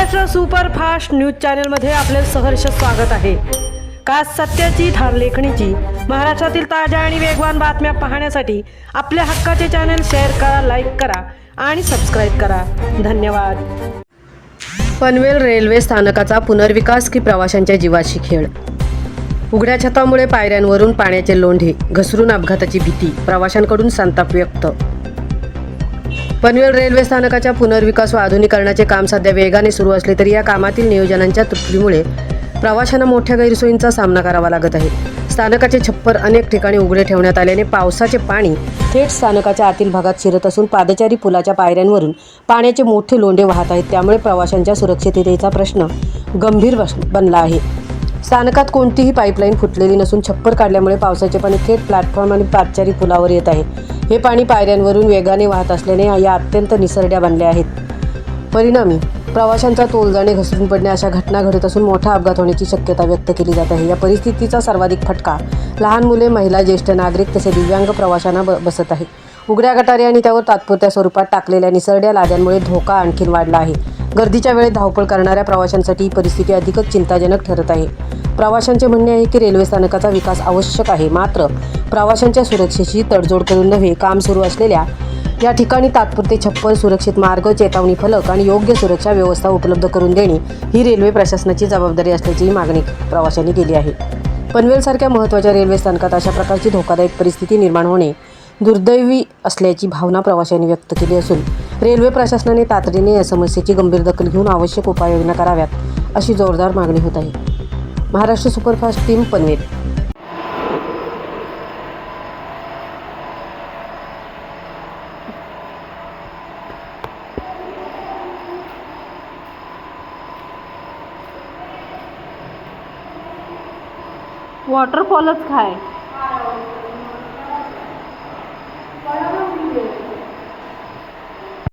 Maharashtra superfast news चॅनलमध्ये आपले सहर्ष स्वागत आहे। खास सत्याची धार लेखणीची महाराष्ट्रातील ताज्या आणि वेगवान बातम्या पाहण्यासाठी आपल्या हक्काचे चॅनल शेअर करा, लाईक करा आणि सबस्क्राईब करा। धन्यवाद। पनवेल रेल्वे स्थानकाचा पुनर्विकास की प्रवाशांच्या जीवाशी खेळ। उघड्या छतामुळे पायऱ्यांवरून पाण्याचे लोंढे, घसरून अपघाताची भीती, प्रवाशांकडून संताप व्यक्त। पनवेल रेल्वे स्थानकाच्या पुनर्विकास व आधुनिकीकरणाचे काम सध्या वेगाने सुरू असले तरी या कामातील नियोजनांच्या त्रुटीमुळे प्रवाशांना मोठ्या गैरसोयींचा सामना करावा लागत आहे। स्थानकाचे छप्पर अनेक ठिकाणी उघडे ठेवण्यात आल्याने पावसाचे पाणी थेट स्थानकाच्या आतील भागात शिरत असून पादचारी पुलाच्या पायऱ्यांवरून पाण्याचे मोठे लोंढे वाहत आहेत। त्यामुळे प्रवाशांच्या सुरक्षिततेचा प्रश्न गंभीर बनला आहे। स्थानकात कोणतीही पाईपलाईन फुटलेली नसून छप्पर काढल्यामुळे पावसाचे पाणी थेट प्लॅटफॉर्म आणि पादचारी पुलावर येत आहे। हे पाणी पायऱ्यांवरून वेगाने वाहत असल्याने या अत्यंत निसरड्या बनल्या आहेत। परिणामी प्रवाशांचा तोल जाणे, घसरून पडणे अशा घटना घडत असून मोठा अपघात होण्याची शक्यता व्यक्त केली जात आहे। या परिस्थितीचा सर्वाधिक फटका लहान मुले, महिला, ज्येष्ठ नागरिक तसेच दिव्यांग प्रवाशांना बसत आहे। उघड्या गटारे आणि त्यावर तात्पुरत्या स्वरूपात टाकलेल्या निसरड्या लाद्यांमुळे धोका आणखीन वाढला आहे। गर्दीच्या वेळेत धावपळ करणाऱ्या प्रवाशांसाठी ही परिस्थिती अधिकच चिंताजनक ठरत आहे। प्रवाशांचे म्हणणे आहे की रेल्वे स्थानकाचा विकास आवश्यक आहे, मात्र प्रवाशांच्या सुरक्षेची तडजोड करून नव्हे, काम सुरू असलेल्या या ठिकाणी तात्पुरते छप्पर, सुरक्षित मार्ग, चेतावणी फलक आणि योग्य सुरक्षा व्यवस्था उपलब्ध करून देणे ही रेल्वे प्रशासनाची जबाबदारी असल्याची मागणी प्रवाशांनी केली आहे। पनवेलसारख्या महत्त्वाच्या रेल्वे स्थानकात अशा प्रकारची धोकादायक परिस्थिती निर्माण होणे दुर्दैवी असल्याची भावना प्रवाशांनी व्यक्त केली असून रेल्वे प्रशासनाने तातडीने या समस्येची गंभीर दखल घेऊन आवश्यक उपाययोजना कराव्यात अशी जोरदार मागणी होत आहे। Maharashtra superfast team, Panvel. वॉटरफॉलच काय?